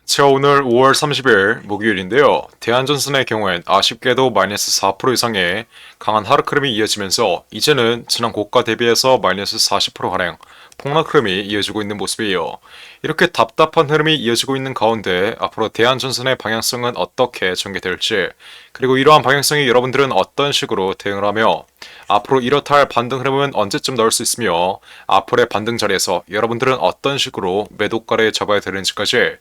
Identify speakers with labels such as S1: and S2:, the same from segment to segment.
S1: 자, 오늘 5월 30일 목요일인데요. 대한전선의 경우엔 아쉽게도 마이너스 4% 이상의 강한 하락 흐름이 이어지면서 이제는 지난 고가 대비해서 마이너스 40%가량 폭락 흐름이 이어지고 있는 모습이에요. 이렇게 답답한 흐름이 이어지고 있는 가운데 앞으로 대한전선의 방향성은 어떻게 전개될지, 그리고 이러한 방향성이 여러분들은 어떤 식으로 대응을 하며 앞으로 이렇다 할 반등 흐름은 언제쯤 나올 수 있으며 앞으로의 반등 자리에서 여러분들은 어떤 식으로 매도가를 잡아야 되는지까지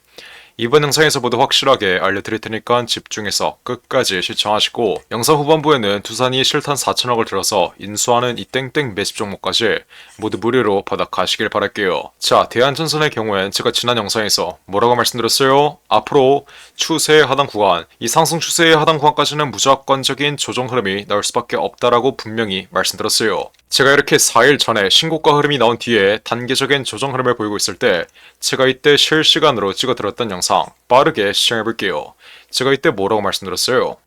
S1: 이번 영상에서 모두 확실하게 알려드릴 테니까 집중해서 끝까지 시청하시고, 영상 후반부에는 두산이 실탄 4천억을 들어서 인수하는 이 땡땡 매집 종목까지 모두 무료로 받아가시길 바랄게요. 자, 대한전선의 경우엔 제가 지난 영상에서 뭐라고 말씀드렸어요? 앞으로 추세의 하단 구간, 이 상승 추세의 하단 구간까지는 무조건적인 조정 흐름이 나올 수밖에 없다라고 분명히 말씀드렸어요. 제가 이렇게 4일 전에 신고가 흐름이 나온 뒤에 단계적인 조정 흐름을 보이고 있을 때 제가 이때 실시간으로 찍어드렸던 영상 빠르게 시청해볼게요. 제가 이때 뭐라고 말씀드렸어요?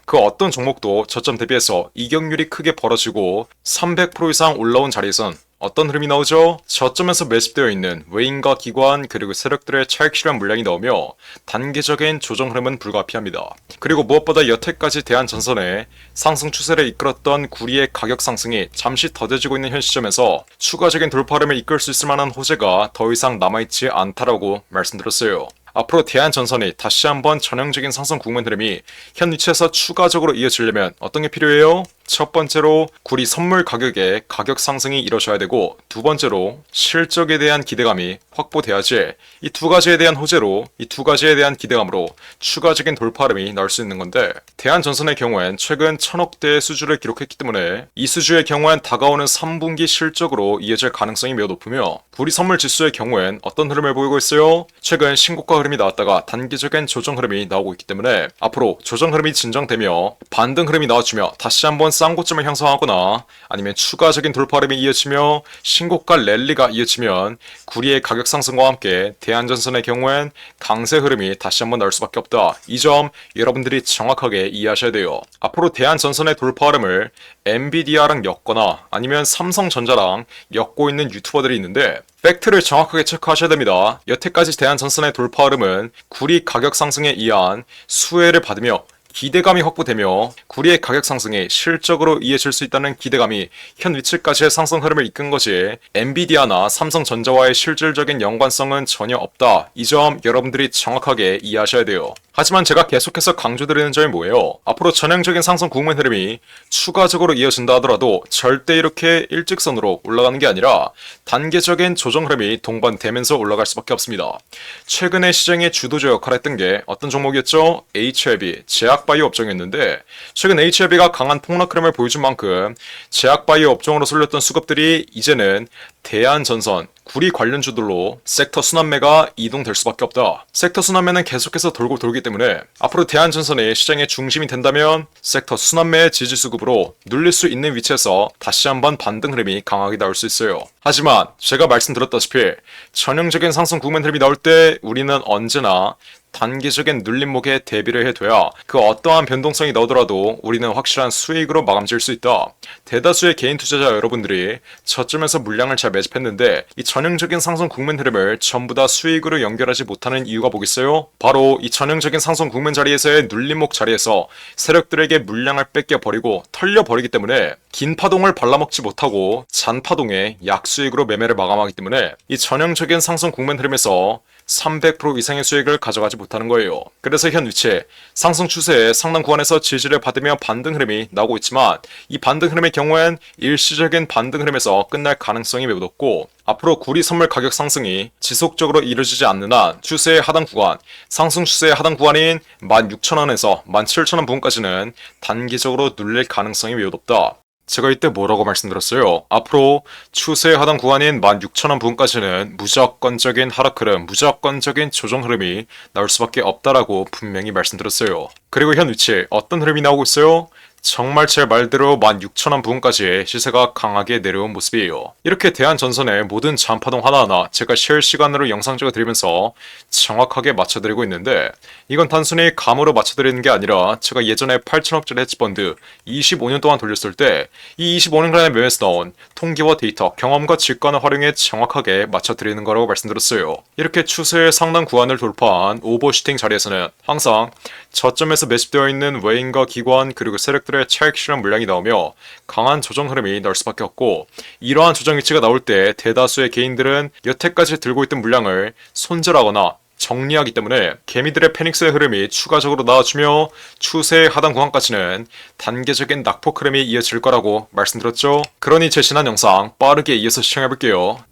S1: 그 어떤 종목도 저점 대비해서 이격률이 크게 벌어지고 300% 이상 올라온 자리에선 어떤 흐름이 나오죠? 저점에서 매집되어 있는 외인과 기관 그리고 세력들의 차익 실현 물량이 나오며 단계적인 조정 흐름은 불가피합니다. 그리고 무엇보다 여태까지 대한전선의 상승 추세를 이끌었던 구리의 가격 상승이 잠시 더뎌지고 있는 현 시점에서 추가적인 돌파 흐름을 이끌 수 있을 만한 호재가 더 이상 남아있지 않다라고 말씀드렸어요. 앞으로 대한전선이 다시 한번 전형적인 상승 국면 흐름이 현 위치에서 추가적으로 이어지려면 어떤 게 필요해요? 첫 번째로 구리 선물 가격의 가격 상승이 이루어져야 되고, 두 번째로 실적에 대한 기대감이 확보돼야지 이 두 가지에 대한 호재로, 이 두 가지에 대한 기대감으로 추가적인 돌파 흐름이 나올 수 있는 건데, 대한전선의 경우엔 최근 1000억대의 수주를 기록했기 때문에 이 수주의 경우엔 다가오는 3분기 실적으로 이어질 가능성이 매우 높으며, 구리 선물 지수의 경우엔 어떤 흐름을 보이고 있어요? 최근 신고가 흐름이 나왔다가 단기적인 조정 흐름이 나오고 있기 때문에 앞으로 조정 흐름이 진정되며 반등 흐름이 나와주며 다시 한번 쌍고점을 형성하거나 아니면 추가적인 돌파 흐름이 이어지며 신고가 랠리가 이어지면 구리의 가격 상승과 함께 대한전선의 경우엔 강세 흐름이 다시 한번 나올 수밖에 없다. 이 점 여러분들이 정확하게 이해하셔야 돼요. 앞으로 대한전선의 돌파 흐름을 엔비디아랑 엮거나 아니면 삼성전자랑 엮고 있는 유튜버들이 있는데, 팩트를 정확하게 체크하셔야 됩니다. 여태까지 대한전선의 돌파 흐름은 구리 가격 상승에 의한 수혜를 받으며 기대감이 확보되며 구리의 가격 상승이 실적으로 이어질 수 있다는 기대감이 현 위치까지의 상승 흐름을 이끈 것이 엔비디아나 삼성전자와의 실질적인 연관성은 전혀 없다. 이 점 여러분들이 정확하게 이해하셔야 돼요. 하지만 제가 계속해서 강조드리는 점이 뭐예요? 앞으로 전형적인 상승 국면 흐름이 추가적으로 이어진다 하더라도 절대 이렇게 일직선으로 올라가는 게 아니라 단계적인 조정 흐름이 동반되면서 올라갈 수밖에 없습니다. 최근에 시장의 주도주 역할을 했던 게 어떤 종목이었죠? HLB, 제약바이오 업종이었는데, 최근 HLB가 강한 폭락 흐름을 보여준 만큼 제약바이오 업종으로 쏠렸던 수급들이 이제는 대한전선, 구리 관련주들로 섹터 순환매가 이동될 수밖에 없다. 섹터 순환매는 계속해서 돌기 때문에 앞으로 대한전선이 시장의 중심이 된다면 섹터 순환매의 지지수급으로 눌릴 수 있는 위치에서 다시 한번 반등 흐름이 강하게 나올 수 있어요. 하지만 제가 말씀드렸다시피 전형적인 상승 국면 흐름이 나올 때 우리는 언제나 단기적인 눌림목에 대비를 해둬야 그 어떠한 변동성이 나오더라도 우리는 확실한 수익으로 마감 지을 수 있다. 대다수의 개인 투자자 여러분들이 저점에서 물량을 잘 매집했는데 이 전형적인 상승 국면 흐름을 전부 다 수익으로 연결하지 못하는 이유가 뭐겠어요? 바로 이 전형적인 상승 국면 자리에서의 눌림목 자리에서 세력들에게 물량을 뺏겨버리고 털려버리기 때문에 긴 파동을 발라먹지 못하고 잔 파동에 약수익으로 매매를 마감하기 때문에 이 전형적인 상승 국면 흐름에서 300% 이상의 수익을 가져가지 못하는 거예요. 그래서 현 위치에 상승 추세의 상단 구간에서 지지를 받으며 반등 흐름이 나오고 있지만, 이 반등 흐름의 경우엔 일시적인 반등 흐름에서 끝날 가능성이 매우 높고, 앞으로 구리 선물 가격 상승이 지속적으로 이루어지지 않는 한 추세의 하단 구간, 상승 추세의 하단 구간인 16,000원에서 17,000원 부근까지는 단기적으로 눌릴 가능성이 매우 높다. 제가 이때 뭐라고 말씀드렸어요? 앞으로 추세의 하단 구간인 16,000원 부근까지는 무조건적인 하락 흐름, 무조건적인 조정 흐름이 나올 수밖에 없다라고 분명히 말씀드렸어요. 그리고 현 위치에 어떤 흐름이 나오고 있어요? 정말 제 말대로 16,000원 부근까지 시세가 강하게 내려온 모습이에요. 이렇게 대한전선의 모든 잔파동 하나하나 제가 실시간으로 영상 찍어드리면서 정확하게 맞춰드리고 있는데, 이건 단순히 감으로 맞춰드리는 게 아니라 제가 예전에 8천억짜리 헤지펀드 25년 동안 돌렸을 때 이 25년간의 매매에서 나온 통계와 데이터, 경험과 직관을 활용해 정확하게 맞춰드리는 거라고 말씀드렸어요. 이렇게 추세의 상단 구간을 돌파한 오버슈팅 자리에서는 항상 저점에서 매집되어 있는 외인과 기관 그리고 세력들의 차익 실현 물량이 나오며 강한 조정 흐름이 나올 수밖에 없고, 이러한 조정 위치가 나올 때 대다수의 개인들은 여태까지 들고 있던 물량을 손절하거나 정리하기 때문에 개미들의 패닉스의 흐름이 추가적으로 나와주며 추세의 하단 구간까지는 단계적인 낙폭 흐름이 이어질 거라고 말씀드렸죠. 그러니 제 지난 영상 빠르게 이어서 시청해볼게요.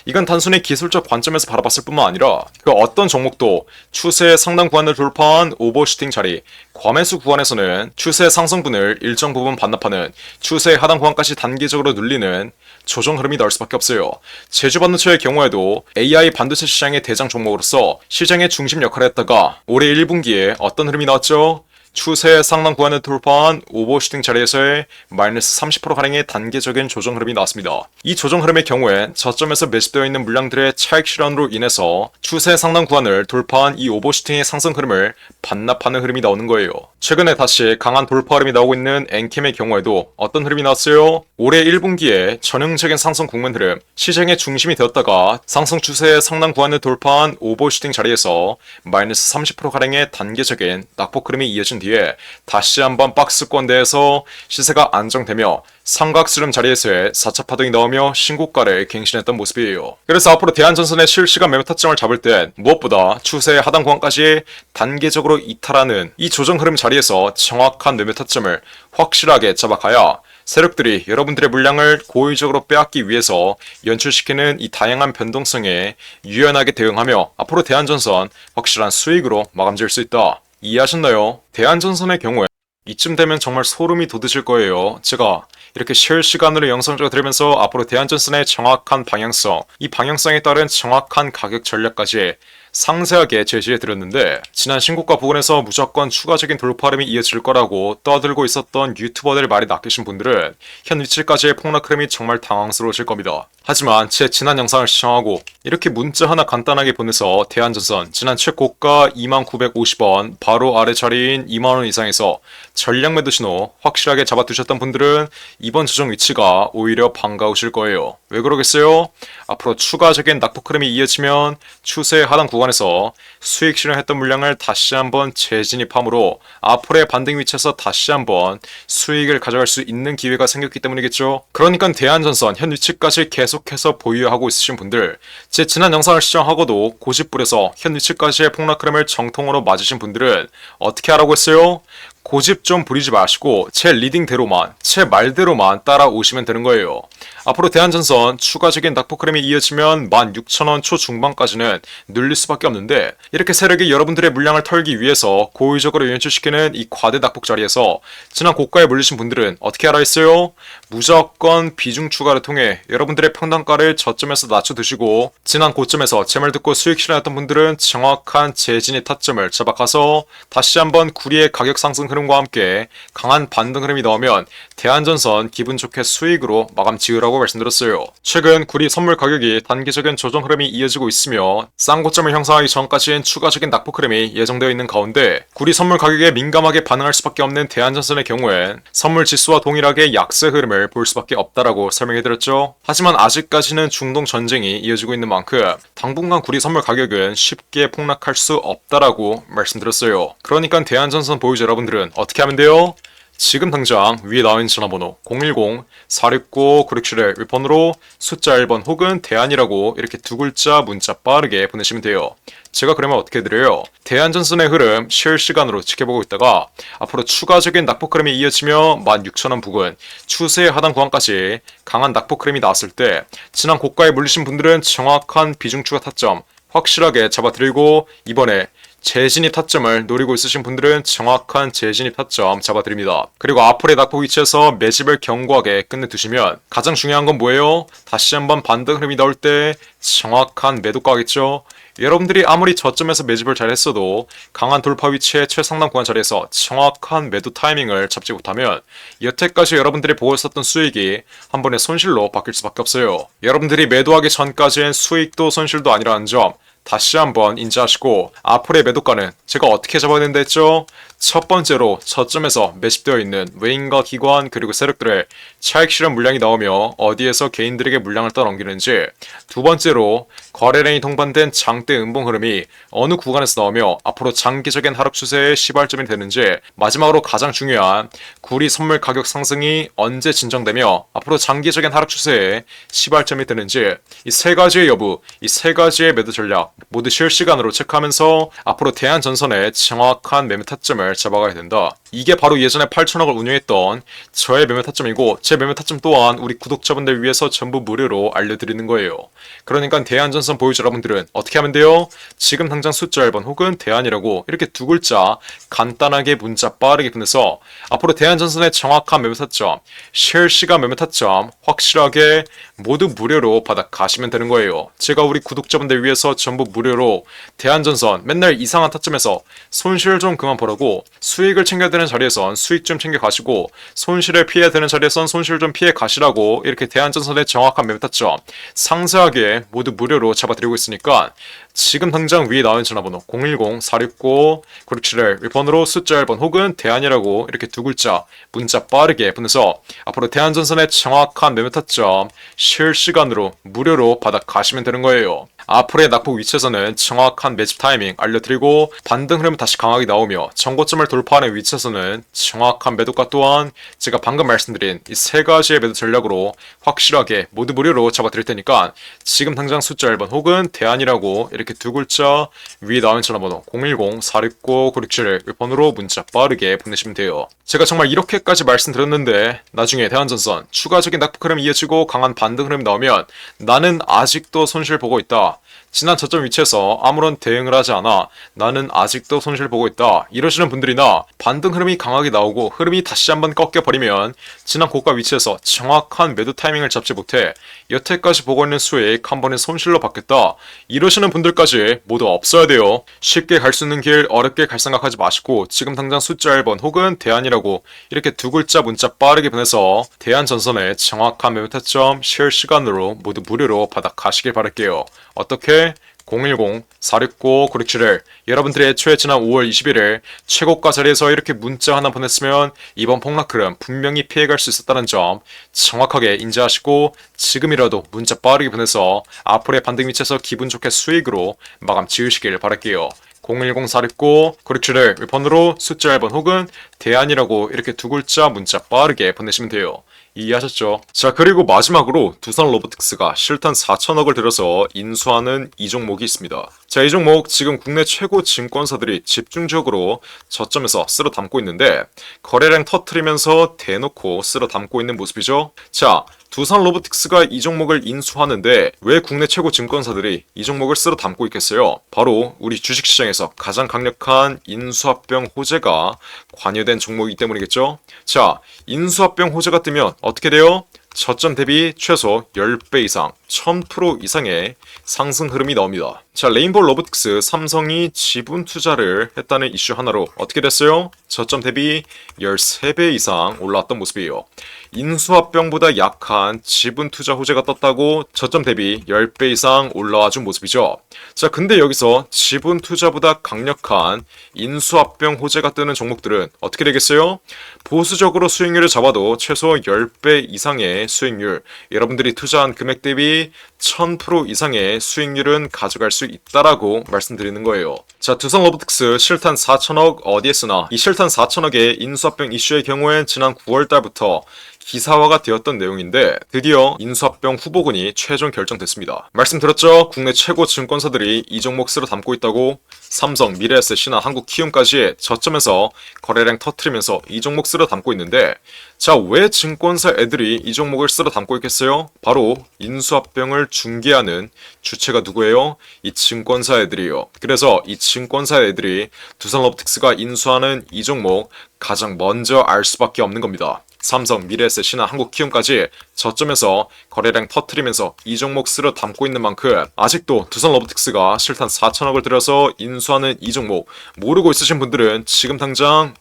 S1: 이건 단순히 기술적 관점에서 바라봤을 뿐만 아니라 그 어떤 종목도 추세의 상단 구간을 돌파한 오버슈팅 자리, 과매수 구간에서는 추세의 상승분을 일정 부분 반납하는 추세의 하단 구간까지 단기적으로 눌리는 조정 흐름이 나올 수밖에 없어요. 제주반도체의 경우에도 AI 반도체 시장의 대장 종목으로서 시장의 중심 역할을 했다가 올해 1분기에 어떤 흐름이 나왔죠? 추세의 상단 구간을 돌파한 오버슈팅 자리에서의 마이너스 30%가량의 단계적인 조정 흐름이 나왔습니다. 이 조정 흐름의 경우엔 저점에서 매집되어 있는 물량들의 차익 실현으로 인해서 추세 상단 구간을 돌파한 이 오버슈팅의 상승 흐름을 반납하는 흐름이 나오는 거예요. 최근에 다시 강한 돌파 흐름이 나오고 있는 엔캠의 경우에도 어떤 흐름이 나왔어요? 올해 1분기에 전형적인 상승 국면 흐름, 시장의 중심이 되었다가 상승 추세의 상단 구간을 돌파한 오버슈팅 자리에서 마이너스 30%가량의 단계적인 낙폭 흐름이 이어진 뒤에 다시 한번 박스권대에서 시세가 안정되며 삼각수렴 자리에서의 4차 파동이 나오며 신고가를 갱신했던 모습이에요. 그래서 앞으로 대한전선의 실시간 매매 타점을 잡을 땐 무엇보다 추세의 하단 구간까지 단계적으로 이탈하는 이 조정 흐름 자리에서 정확한 매매 타점을 확실하게 잡아가야 세력들이 여러분들의 물량을 고의적으로 빼앗기 위해서 연출시키는 이 다양한 변동성에 유연하게 대응하며 앞으로 대한전선 확실한 수익으로 마감지을 수 있다. 이해하셨나요? 대한전선의 경우에 이쯤 되면 정말 소름이 돋으실 거예요. 제가 이렇게 실시간으로 영상을 찍어드리면서 앞으로 대한전선의 정확한 방향성, 이 방향성에 따른 정확한 가격 전략까지 상세하게 제시해드렸는데, 지난 신고가 부근에서 무조건 추가적인 돌파 흐름이 이어질 거라고 떠들고 있었던 유튜버들 말이 낚이신 분들은 현 위치까지의 폭락 흐름이 정말 당황스러우실 겁니다. 하지만 제 지난 영상을 시청하고 이렇게 문자 하나 간단하게 보내서 대한전선 지난 최고가 2950원 바로 아래 자리인 2만원 이상에서 전략 매도 신호 확실하게 잡아두셨던 분들은 이번 조정 위치가 오히려 반가우실 거예요. 왜 그러겠어요? 앞으로 추가적인 낙폭 흐름이 이어지면 추세의 하단 구간에서 수익 실현했던 물량을 다시 한번 재진입함으로 앞으로의 반등 위치에서 다시 한번 수익을 가져갈 수 있는 기회가 생겼기 때문이겠죠. 그러니까 대한전선 현 위치까지 계속해서 보유하고 있으신 분들, 제 지난 영상을 시청하고도 고집부려서 현 위치까지의 폭락 흐름을 정통으로 맞으신 분들은 어떻게 하라고 했어요? 고집 좀 부리지 마시고 제 리딩대로만, 제 말대로만 따라오시면 되는 거예요. 앞으로 대한전선 추가적인 낙폭 흐름이 이어지면 16,000원 초중반까지는 눌릴 수밖에 없는데, 이렇게 세력이 여러분들의 물량을 털기 위해서 고의적으로 연출시키는 이 과대 낙폭 자리에서 지난 고가에 물리신 분들은 어떻게 하라 했어요? 무조건 비중 추가를 통해 여러분들의 평단가를 저점에서 낮춰두시고, 지난 고점에서 제 말 듣고 수익 실현했던 분들은 정확한 재진입 타점을 잡아가서 다시 한번 구리의 가격 상승 흐름과 함께 강한 반등 흐름이 나오면 대한전선 기분 좋게 수익으로 마감 지으라고 말씀드렸어요. 최근 구리 선물 가격이 단기적인 조정 흐름이 이어지고 있으며 쌍고점을 형성하기 전까지는 추가적인 낙폭 흐름이 예정되어 있는 가운데, 구리 선물 가격에 민감하게 반응할 수밖에 없는 대한전선의 경우엔 선물 지수와 동일하게 약세 흐름을 볼 수밖에 없다라고 설명해드렸죠. 하지만 아직까지는 중동 전쟁이 이어지고 있는 만큼 당분간 구리 선물 가격은 쉽게 폭락할 수 없다라고 말씀드렸어요. 그러니까 대한전선 보유자 여러분들은 어떻게 하면 돼요? 지금 당장 위에 나와있는 전화번호 010-469-9671 윗번호로 숫자 1번 혹은 대안이라고 이렇게 두 글자 문자 빠르게 보내시면 돼요. 제가 그러면 어떻게 해드려요? 대한전선의 흐름 실시간으로 지켜보고 있다가 앞으로 추가적인 낙폭 흐름이 이어지며 16,000원 부근 추세의 하단 구간까지 강한 낙폭 흐름이 나왔을 때 지난 고가에 물리신 분들은 정확한 비중 추가 타점 확실하게 잡아드리고, 이번에 재진입 타점을 노리고 있으신 분들은 정확한 재진입 타점 잡아드립니다. 그리고 앞으로의 낙폭 위치에서 매집을 견고하게 끝내두시면 가장 중요한 건 뭐예요? 다시 한번 반등 흐름이 나올 때 정확한 매도가겠죠? 여러분들이 아무리 저점에서 매집을 잘했어도 강한 돌파 위치의 최상단 구간 자리에서 정확한 매도 타이밍을 잡지 못하면 여태까지 여러분들이 보고 있었던 수익이 한 번에 손실로 바뀔 수밖에 없어요. 여러분들이 매도하기 전까지는 수익도 손실도 아니라는 점 다시 한번 인지하시고 앞으로의 매도가는 제가 어떻게 잡아야 된다 했죠? 첫 번째로 저점에서 매집되어 있는 외인과 기관 그리고 세력들의 차익 실현 물량이 나오며 어디에서 개인들에게 물량을 떠넘기는지, 두 번째로 거래량이 동반된 장대 음봉 흐름이 어느 구간에서 나오며 앞으로 장기적인 하락 추세의 시발점이 되는지, 마지막으로 가장 중요한 구리 선물 가격 상승이 언제 진정되며 앞으로 장기적인 하락 추세의 시발점이 되는지, 이 세 가지의 여부, 이 세 가지의 매도 전략 모두 실시간으로 체크하면서 앞으로 대한전선의 정확한 매매 타점을 잡아가야 된다. 이게 바로 예전에 8천억을 운용했던 저의 매매 타점이고, 제 매매 타점 또한 우리 구독자분들 위해서 전부 무료로 알려드리는 거예요. 그러니까 대한전선 보유자 여러분들은 어떻게 하면 돼요? 지금 당장 숫자 1번 혹은 대안이라고 이렇게 두 글자 간단하게 문자 빠르게 보내서 앞으로 대한전선의 정확한 매매 타점, 실시간 매매 타점 확실하게 모두 무료로 받아 가시면 되는 거예요. 제가 우리 구독자분들 위해서 전부 무료로 대한전선 맨날 이상한 타점에서 손실 좀 그만 보라고, 수익을 챙겨야 되는 자리에선 수익 좀 챙겨 가시고 손실을 피해야 되는 자리에선 손실 좀 피해 가시라고 이렇게 대한전선의 정확한 매매 타점 상세하게 모두 무료로 잡아드리고 있으니까 지금 당장 위에 나온 전화번호 010-469-9671 1번으로 숫자 1번 혹은 대안이라고 이렇게 두 글자 문자 빠르게 보내서 앞으로 대한전선의 정확한 매매 타점 실시간으로 무료로 받아 가시면 되는 거예요. 앞으로의 낙폭 위치에서는 정확한 매집 타이밍 알려드리고, 반등 흐름 다시 강하게 나오며 정고점을 돌파하는 위치에서는 정확한 매도가 또한 제가 방금 말씀드린 이 세 가지의 매도 전략으로 확실하게 모두 무료로 잡아드릴 테니까 지금 당장 숫자 1번 혹은 대안이라고 이렇게 두 글자 위에 나온 전화번호 010-469-9671 1번으로 문자 빠르게 보내시면 돼요. 제가 정말 이렇게까지 말씀드렸는데 나중에 대한전선 추가적인 낙폭 흐름이 이어지고 강한 반등 흐름이 나오면 나는 아직도 손실 보고 있다, 지난 저점 위치에서 아무런 대응을 하지 않아 나는 아직도 손실 보고 있다 이러시는 분들이나, 반등 흐름이 강하게 나오고 흐름이 다시 한번 꺾여버리면 지난 고가 위치에서 정확한 매도 타이밍을 잡지 못해 여태까지 보고 있는 수익 한 번에 손실로 바뀌었다 이러시는 분들까지 모두 없어야 돼요. 쉽게 갈 수 있는 길 어렵게 갈 생각하지 마시고 지금 당장 숫자 1번 혹은 대안이라고 이렇게 두 글자 문자 빠르게 보내서 대한전선의 정확한 매매 타점 실시간으로 모두 무료로 받아 가시길 바랄게요. 어떻게? 010-469-9671 여러분들의 애초에 지난 5월 21일 최고가 자리에서 이렇게 문자 하나 보냈으면 이번 폭락 흐름 분명히 피해갈 수 있었다는 점 정확하게 인지하시고 지금이라도 문자 빠르게 보내서 앞으로의 반등 위치에서 기분 좋게 수익으로 마감 지으시길 바랄게요. 010-469-9671 1번으로 숫자 1번 혹은 대안이라고 이렇게 두 글자 문자 빠르게 보내시면 돼요. 이해하셨죠? 자, 그리고 마지막으로 두산 로보틱스가 실탄 4천억을 들여서 인수하는 이 종목이 있습니다. 자, 이 종목 지금 국내 최고 증권사들이 집중적으로 저점에서 쓸어 담고 있는데 거래량 터트리면서 대놓고 쓸어 담고 있는 모습이죠. 자, 두산 로보틱스가 이 종목을 인수하는데 왜 국내 최고 증권사들이 이 종목을 쓸어 담고 있겠어요? 바로 우리 주식시장에서 가장 강력한 인수합병 호재가 관여된 종목이기 때문이겠죠? 자, 인수합병 호재가 뜨면 어떻게 돼요? 저점 대비 최소 10배 이상, 1000% 이상의 상승 흐름이 나옵니다. 자, 레인보우 로보틱스, 삼성이 지분 투자를 했다는 이슈 하나로 어떻게 됐어요? 저점 대비 13배 이상 올라왔던 모습이에요. 인수합병보다 약한 지분 투자 호재가 떴다고 저점 대비 10배 이상 올라와준 모습이죠. 자, 근데 여기서 지분 투자보다 강력한 인수합병 호재가 뜨는 종목들은 어떻게 되겠어요? 보수적으로 수익률을 잡아도 최소 10배 이상의 수익률, 여러분들이 투자한 금액 대비 1000% 이상의 수익률은 가져갈 수 있다라고 말씀드리는 거예요. 자, 두산 로보틱스 실탄 4천억 어디에 쓰나? 이 실탄 4천억의 인수합병 이슈의 경우엔 지난 9월달부터 기사화가 되었던 내용인데 드디어 인수합병 후보군이 최종 결정됐습니다. 말씀드렸죠? 국내 최고 증권사들이 이 종목 쓸어 담고 있다고. 삼성, 미래에셋, 신한, 한국키움까지 저점에서 거래량 터트리면서 이 종목 쓸어 담고 있는데, 자, 왜 증권사 애들이 이 종목을 쓸어 담고 있겠어요? 바로 인수합병을 중개하는 주체가 누구예요? 이 증권사 애들이에요. 그래서 이 증권사 애들이 두산 로보틱스가 인수하는 이 종목 가장 먼저 알 수밖에 없는 겁니다. 삼성, 미래에셋, 신한, 한국키움까지 저점에서 거래량 터트리면서 이 종목 쓸어 담고 있는 만큼 아직도 두산 로보틱스가 실탄 4천억을 들여서 인수하는 이 종목 모르고 있으신 분들은 지금 당장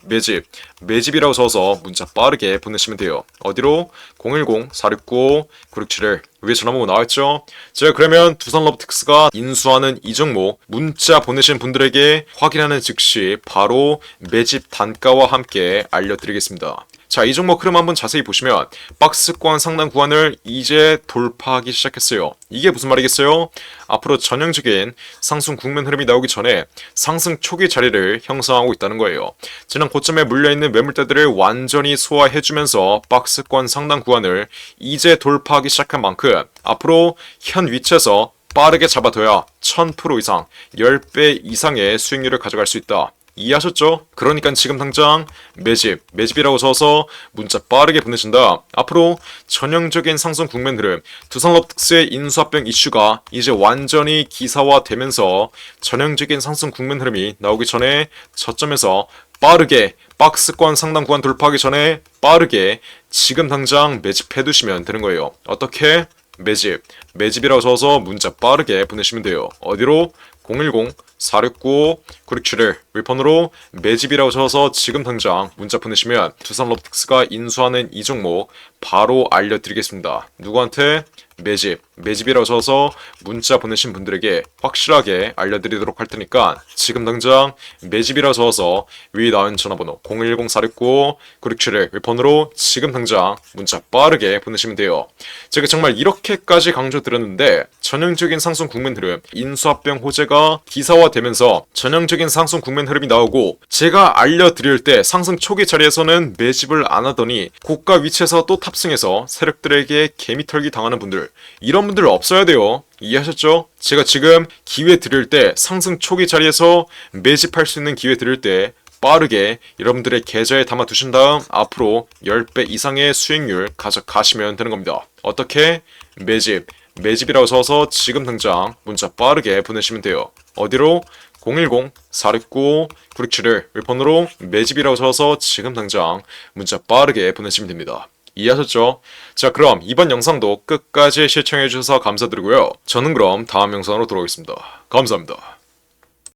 S1: 매집이라고 적어서 문자 빠르게 보내시면 돼요. 어디로? 010-469-9671 위에 전화번호 나와있죠? 제가 그러면 두산 로보틱스가 인수하는 이 종목 문자 보내신 분들에게 확인하는 즉시 바로 매집 단가와 함께 알려드리겠습니다. 자, 이 종목 흐름 한번 자세히 보시면 박스권 상단 구간을 이제 돌파하기 시작했어요. 이게 무슨 말이겠어요? 앞으로 전형적인 상승 국면 흐름이 나오기 전에 상승 초기 자리를 형성하고 있다는 거예요. 지난 고점에 물려있는 매물대들을 완전히 소화해주면서 박스권 상단 구간을 이제 돌파하기 시작한 만큼 앞으로 현 위치에서 빠르게 잡아둬야 1000% 이상, 10배 이상의 수익률을 가져갈 수 있다. 이해하셨죠? 그러니까 지금 당장 매집이라고 적어서 문자 빠르게 보내신다. 앞으로 전형적인 상승 국면 흐름, 두산 로보틱스의 인수합병 이슈가 이제 완전히 기사화되면서 전형적인 상승 국면 흐름이 나오기 전에 저점에서 빠르게 박스권 상단 구간 돌파하기 전에 빠르게 지금 당장 매집해 두시면 되는 거예요. 어떻게? 매집이라고 적어서 문자 빠르게 보내시면 돼요. 어디로? 010-469-9671 윗번호로 매집이라고 적어서 지금 당장 문자 보내시면 두산 로보틱스가 인수하는 이 종목 바로 알려드리겠습니다. 누구한테? 매집이라고 적어서 문자 보내신 분들에게 확실하게 알려드리도록 할 테니까 지금 당장 매집이라고 적어서 위에 나온 전화번호 010-469-9671 윗번호로 지금 당장 문자 빠르게 보내시면 돼요. 제가 정말 이렇게까지 강조드렸는데 전형적인 상승 국면 흐름, 인수합병 호재가 기사화되면서 전형적인 상승 국면 흐름이 나오고 제가 알려드릴 때 상승 초기 자리에서는 매집을 안 하더니 고가 위치에서 또 탑승해서 세력들에게 개미털기 당하는 분들, 이런 분들 없어야 돼요. 이해하셨죠? 제가 지금 기회 드릴 때 상승 초기 자리에서 매집할 수 있는 기회 드릴 때 빠르게 여러분들의 계좌에 담아 두신 다음 앞으로 10배 이상의 수익률 가져가시면 되는 겁니다. 어떻게? 매집이라고 써서 지금 당장 문자 빠르게 보내시면 돼요. 어디로? 010-469-9671 윗번호로 매집이라고 적어서 지금 당장 문자 빠르게 보내시면 됩니다. 이해하셨죠? 자, 그럼 이번 영상도 끝까지 시청해주셔서 감사드리고요. 저는 그럼 다음 영상으로 돌아오겠습니다. 감사합니다.